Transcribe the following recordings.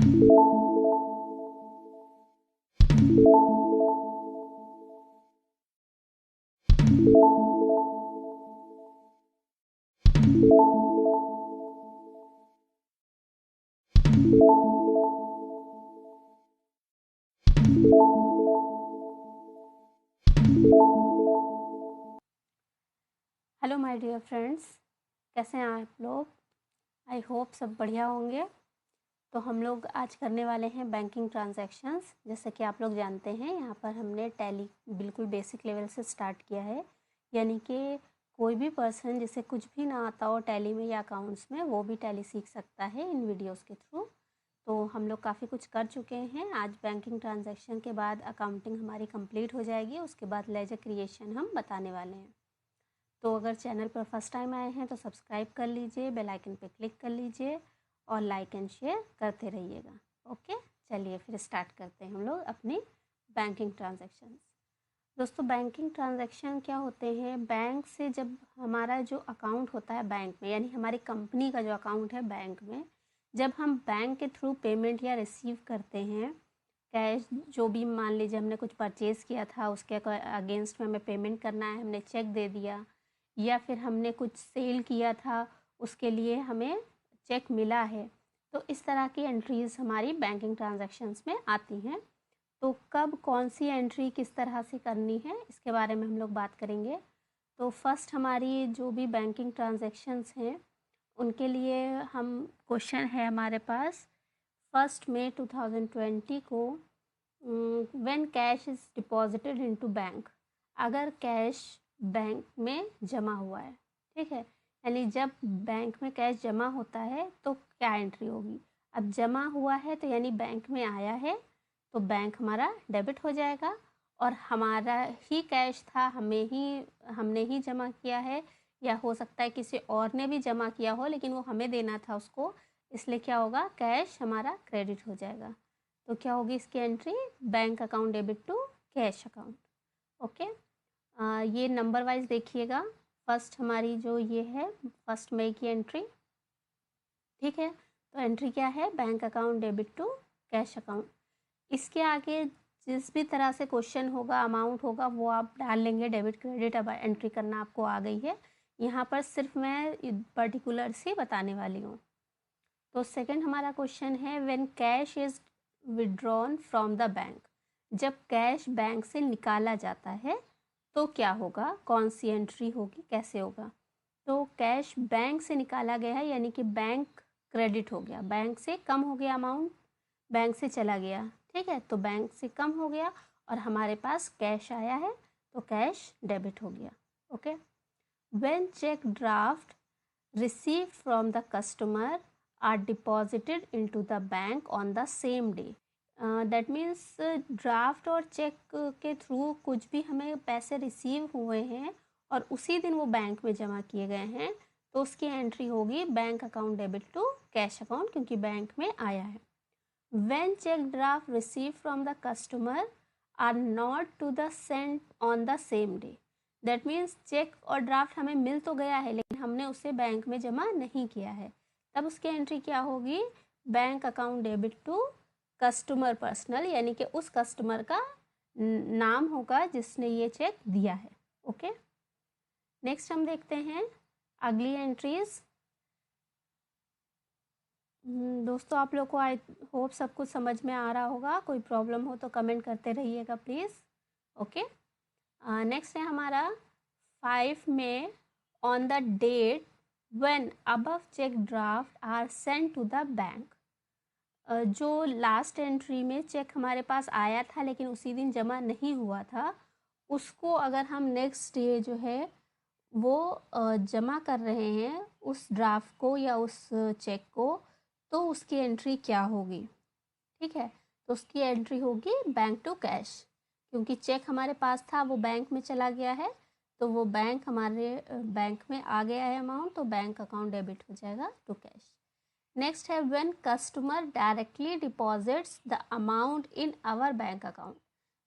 Hello my dear friends, कैसे हैं आप लोग। आई होप सब बढ़िया होंगे। तो हम लोग आज करने वाले हैं बैंकिंग ट्रांजैक्शंस। जैसे कि आप लोग जानते हैं, यहाँ पर हमने टैली बिल्कुल बेसिक लेवल से स्टार्ट किया है। यानी कि कोई भी पर्सन जिसे कुछ भी ना आता हो टैली में या अकाउंट्स में, वो भी टैली सीख सकता है इन वीडियोज़ के थ्रू। तो हम लोग काफ़ी कुछ कर चुके हैं। आज बैंकिंग ट्रांजैक्शन के बाद अकाउंटिंग हमारी कंप्लीट हो जाएगी। उसके बाद लेजर क्रिएशन हम बताने वाले हैं। तो अगर चैनल पर फर्स्ट टाइम आए हैं तो सब्सक्राइब कर लीजिए, बेल आइकन पे क्लिक कर लीजिए और लाइक एंड शेयर करते रहिएगा। ओके, चलिए फिर स्टार्ट करते हैं हम लोग अपनी बैंकिंग ट्रांजैक्शंस। दोस्तों, बैंकिंग ट्रांजैक्शन क्या होते हैं? बैंक से जब हमारा जो अकाउंट होता है बैंक में, यानी हमारी कंपनी का जो अकाउंट है बैंक में, जब हम बैंक के थ्रू पेमेंट या रिसीव करते हैं कैश, जो भी मान लीजिए हमने कुछ परचेज़ किया था उसके अगेंस्ट में हमें पेमेंट करना है, हमने चेक दे दिया, या फिर हमने कुछ सेल किया था उसके लिए हमें चेक मिला है, तो इस तरह की एंट्रीज़ हमारी बैंकिंग ट्रांजैक्शंस में आती हैं। तो कब कौन सी एंट्री किस तरह से करनी है, इसके बारे में हम लोग बात करेंगे। तो फर्स्ट हमारी जो भी बैंकिंग ट्रांजैक्शंस हैं उनके लिए हम क्वेश्चन है हमारे पास 1 मई 2020 को, when cash is deposited into bank. अगर कैश बैंक में जमा हुआ है, ठीक है, यानी जब बैंक में कैश जमा होता है तो क्या एंट्री होगी। अब जमा हुआ है तो यानी बैंक में आया है, तो बैंक हमारा डेबिट हो जाएगा। और हमारा ही कैश था, हमने ही जमा किया है, या हो सकता है किसी और ने भी जमा किया हो लेकिन वो हमें देना था उसको, इसलिए क्या होगा, कैश हमारा क्रेडिट हो जाएगा। तो क्या होगी इसकी entry, bank account debit to cash account. Okay, ये नंबर वाइज देखिएगा। फर्स्ट हमारी जो ये है 1 मई की एंट्री, ठीक है। तो एंट्री क्या है, bank account debit to cash account. इसके आगे जिस भी तरह से क्वेश्चन होगा, अमाउंट होगा, वो आप डाल लेंगे। डेबिट क्रेडिट अब एंट्री करना आपको आ गई है। यहाँ पर सिर्फ मैं पर्टिकुलर से बताने वाली हूँ। तो सेकंड हमारा क्वेश्चन है, when cash is withdrawn from the bank. जब कैश बैंक से निकाला जाता है तो क्या होगा, कौन सी एंट्री होगी, कैसे होगा। तो कैश बैंक से निकाला गया है, यानी कि बैंक क्रेडिट हो गया, बैंक से कम हो गया अमाउंट, बैंक से चला गया, ठीक है। तो बैंक से कम हो गया और हमारे पास कैश आया है, तो कैश डेबिट हो गया। Okay, when cheque draft receive from the customer are deposited into the bank on the same day. That means draft और चेक के थ्रू कुछ भी हमें पैसे रिसीव हुए हैं और उसी दिन वो बैंक में जमा किए गए हैं, तो उसकी एंट्री होगी bank account debit to cash account, क्योंकि बैंक में आया है। When cheque draft receive from the customer are not to the send on the same day. That means cheque और ड्राफ्ट हमें मिल तो गया है लेकिन हमने उसे बैंक में जमा नहीं किया है, तब उसकी एंट्री क्या होगी, bank account debit to customer personal, यानी कि उस कस्टमर का नाम होगा जिसने ये चेक दिया है। ओके, नेक्स्ट हम देखते हैं अगली एंट्रीज। दोस्तों, आप लोग को आई होप सब कुछ समझ में आ रहा होगा। कोई प्रॉब्लम हो तो कमेंट करते रहिएगा प्लीज़। ओके, नेक्स्ट है हमारा 5 मई on the date when above check draft are sent to the bank। जो लास्ट एंट्री में चेक हमारे पास आया था लेकिन उसी दिन जमा नहीं हुआ था, उसको अगर हम नेक्स्ट डे जो है वो जमा कर रहे हैं उस ड्राफ्ट को या उस चेक को, तो उसकी एंट्री क्या होगी, ठीक है। तो उसकी एंट्री होगी बैंक टू कैश, क्योंकि चेक हमारे पास था, वो बैंक में चला गया है, तो वो बैंक हमारे बैंक में आ गया है अमाउंट, तो बैंक अकाउंट डेबिट हो जाएगा टू कैश। नेक्स्ट है when customer directly deposits the amount in our bank account.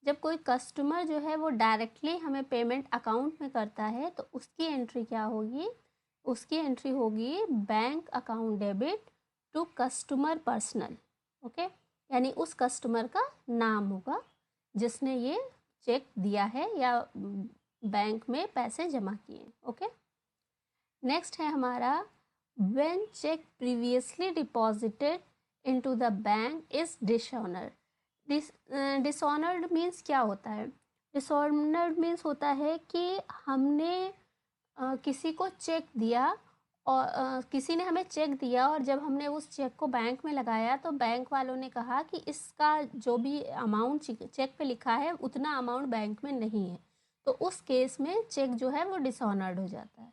जब कोई कस्टमर जो है वो डायरेक्टली हमें पेमेंट अकाउंट में करता है, तो उसकी एंट्री क्या होगी, उसकी एंट्री होगी bank account debit to customer personal. Okay, यानी उस कस्टमर का नाम होगा जिसने ये चेक दिया है या बैंक में पैसे जमा किए। ओके, नेक्स्ट है हमारा when cheque previously deposited into the bank is dishonoured. Dishonoured means क्या होता है? डिसऑनर्ड मीन्स होता है कि हमने किसी को चेक दिया और किसी ने हमें चेक दिया और जब हमने उस चेक को बैंक में लगाया तो बैंक वालों ने कहा कि इसका जो भी अमाउंट चेक पे लिखा है उतना अमाउंट बैंक में नहीं है, तो उस केस में चेक जो है वो डिसऑनर्ड हो जाता है।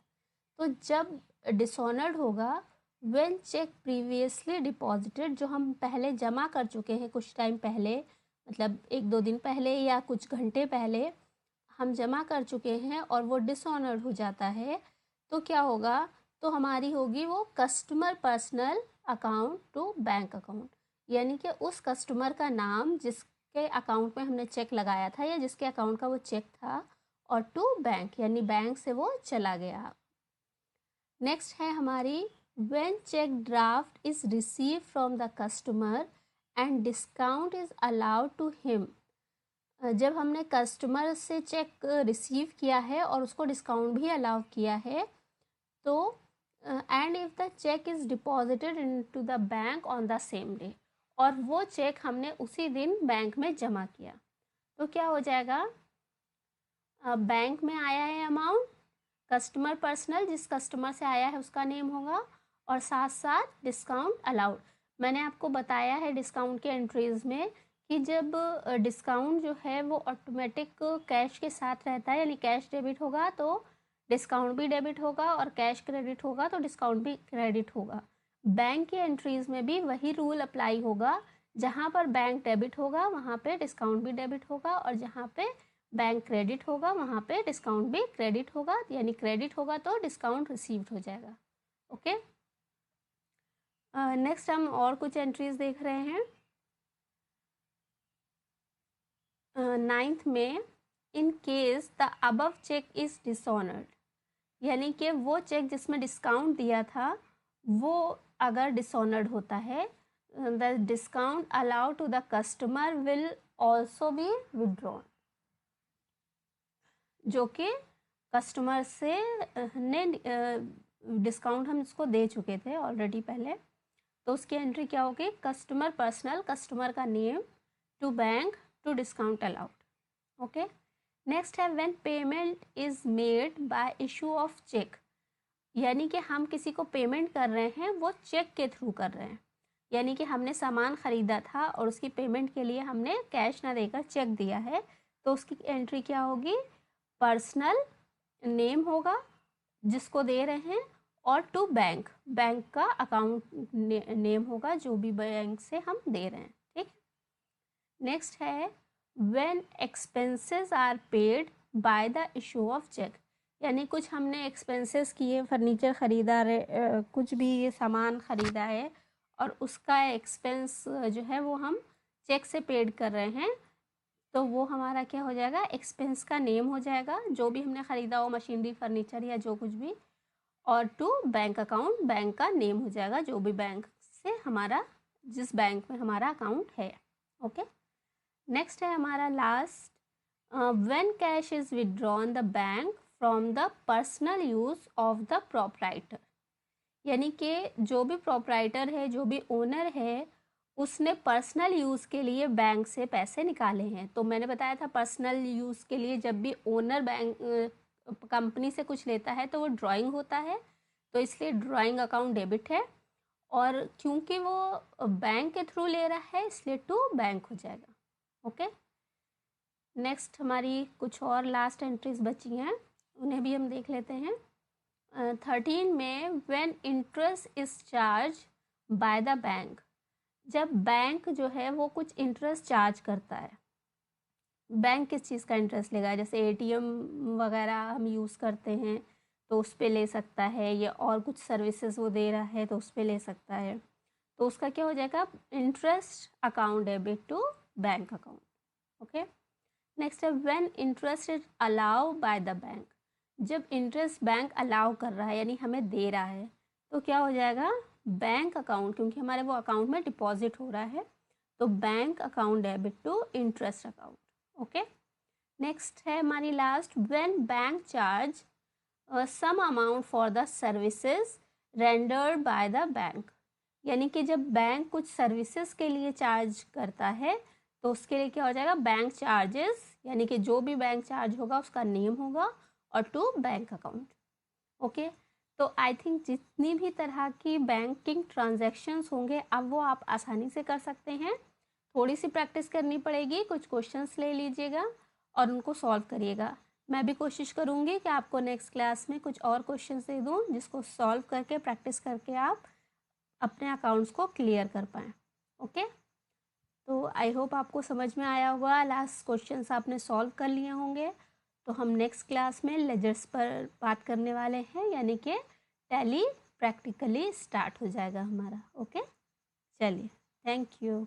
तो जब डिसऑनर्ड होगा व्हेन चेक प्रीवियसली डिपॉजिटेड, जो हम पहले जमा कर चुके हैं कुछ टाइम पहले, मतलब 1-2 दिन पहले या कुछ घंटे पहले हम जमा कर चुके हैं और वो डिसऑनर्ड हो जाता है, तो क्या होगा? तो हमारी होगी वो customer personal account to bank account, यानी कि उस कस्टमर का नाम जिसके अकाउंट में हमने चेक लगाया था या जिसके अकाउंट का वो चेक था, और टू बैंक यानी बैंक से वो चला गया। नेक्स्ट है हमारी when cheque draft is receive from the customer and discount is allowed to him. जब हमने कस्टमर से चेक रिसीव किया है और उसको डिस्काउंट भी अलाउ किया है, तो and if the cheque is deposited into the bank on the same day, और वो चेक हमने उसी दिन बैंक में जमा किया, तो क्या हो जाएगा? बैंक में आया है अमाउंट, कस्टमर पर्सनल जिस कस्टमर से आया है उसका नेम होगा, और साथ साथ डिस्काउंट अलाउड। मैंने आपको बताया है डिस्काउंट के एंट्रीज़ में कि जब डिस्काउंट जो है वो ऑटोमेटिक कैश के साथ रहता है, यानी कैश डेबिट होगा तो डिस्काउंट भी डेबिट होगा, और कैश क्रेडिट होगा तो डिस्काउंट भी क्रेडिट होगा। बैंक की एंट्रीज़ में भी वही रूल अप्लाई होगा, जहाँ पर बैंक डेबिट होगा वहाँ पे डिस्काउंट भी डेबिट होगा, और जहाँ पे बैंक क्रेडिट होगा वहाँ पे डिस्काउंट भी क्रेडिट होगा, यानी क्रेडिट होगा तो डिस्काउंट रिसीव्ड हो जाएगा। ओके, नेक्स्ट हम और कुछ एंट्रीज देख रहे हैं। 9th में in case the above cheque is dishonoured, यानी कि वो चेक जिसमें डिस्काउंट दिया था वो अगर डिसऑनर्ड होता है, the discount allowed to the customer will also be withdrawn, जो कि कस्टमर से ने डिस्काउंट हम इसको दे चुके थे ऑलरेडी पहले, तो उसकी एंट्री क्या होगी? कस्टमर पर्सनल, कस्टमर का name, to bank, to discount allowed. Okay, next है when payment is made by issue of cheque, यानी कि हम किसी को पेमेंट कर रहे हैं वो चेक के थ्रू कर रहे हैं, यानी कि हमने सामान ख़रीदा था और उसकी पेमेंट के लिए हमने कैश ना देकर चेक दिया है, तो उसकी एंट्री क्या होगी? पर्सनल नेम होगा जिसको दे रहे हैं, और टू बैंक, बैंक का अकाउंट नेम होगा जो भी बैंक से हम दे रहे हैं। ठीक, नेक्स्ट है when expenses are paid by the issue of cheque, यानी कुछ हमने एक्सपेंसेस किए, फर्नीचर ख़रीदा, कुछ भी ये सामान ख़रीदा है और उसका एक्सपेंस जो है वो हम चेक से पेड कर रहे हैं, तो वो हमारा क्या हो जाएगा? एक्सपेंस का नेम हो जाएगा, जो भी हमने ख़रीदा हो, मशीनरी, फर्नीचर या जो कुछ भी, और टू बैंक अकाउंट, बैंक का नेम हो जाएगा जो भी बैंक से हमारा, जिस बैंक में हमारा अकाउंट है। ओके, नेक्स्ट है हमारा last, when cash is withdrawn the bank from the personal use of the proprietor, यानी कि जो भी प्रोप्राइटर है, जो भी ओनर है, उसने पर्सनल यूज़ के लिए बैंक से पैसे निकाले हैं। तो मैंने बताया था पर्सनल यूज़ के लिए जब भी ओनर बैंक कंपनी से कुछ लेता है तो वो ड्राइंग होता है, तो इसलिए ड्राइंग अकाउंट डेबिट है, और क्योंकि वो बैंक के थ्रू ले रहा है इसलिए टू बैंक हो जाएगा। ओके, नेक्स्ट हमारी कुछ और लास्ट एंट्रीज बची हैं, उन्हें भी हम देख लेते हैं। 13 में when interest is charge by the bank, जब बैंक जो है वो कुछ इंटरेस्ट चार्ज करता है। बैंक किस चीज़ का इंटरेस्ट लेगा? जैसे एटीएम वगैरह हम यूज़ करते हैं तो उस पर ले सकता है, या और कुछ सर्विसेज वो दे रहा है तो उस पर ले सकता है, तो उसका क्या हो जाएगा? Interest account debit to bank account. Okay, next है when interest is allow by the bank, जब इंटरेस्ट बैंक अलाउ कर रहा है यानी हमें दे रहा है, तो क्या हो जाएगा? बैंक अकाउंट, क्योंकि हमारे वो अकाउंट में डिपॉजिट हो रहा है, तो bank account debit to interest account. Okay, next है हमारी last, when bank charge some amount for the services rendered by the bank, यानी कि जब बैंक कुछ सर्विसेज के लिए चार्ज करता है तो उसके लिए क्या हो जाएगा, बैंक चार्जेस, यानी कि जो भी बैंक चार्ज होगा उसका नेम होगा और टू बैंक अकाउंट। ओके, तो आई थिंक जितनी भी तरह की बैंकिंग ट्रांजैक्शंस होंगे अब वो आप आसानी से कर सकते हैं। थोड़ी सी प्रैक्टिस करनी पड़ेगी, कुछ क्वेश्चंस ले लीजिएगा और उनको सॉल्व करिएगा। मैं भी कोशिश करूँगी कि आपको नेक्स्ट क्लास में कुछ और क्वेश्चंस दे दूँ जिसको सॉल्व करके प्रैक्टिस करके आप अपने अकाउंट्स को क्लियर कर पाएँ। ओके, तो आई होप आपको समझ में आया होगा, लास्ट क्वेश्चंस आपने सॉल्व कर लिए होंगे। तो हम नेक्स्ट क्लास में लेजर्स पर बात करने वाले हैं, यानी कि टैली प्रैक्टिकली स्टार्ट हो जाएगा हमारा। ओके, चलिए, थैंक यू।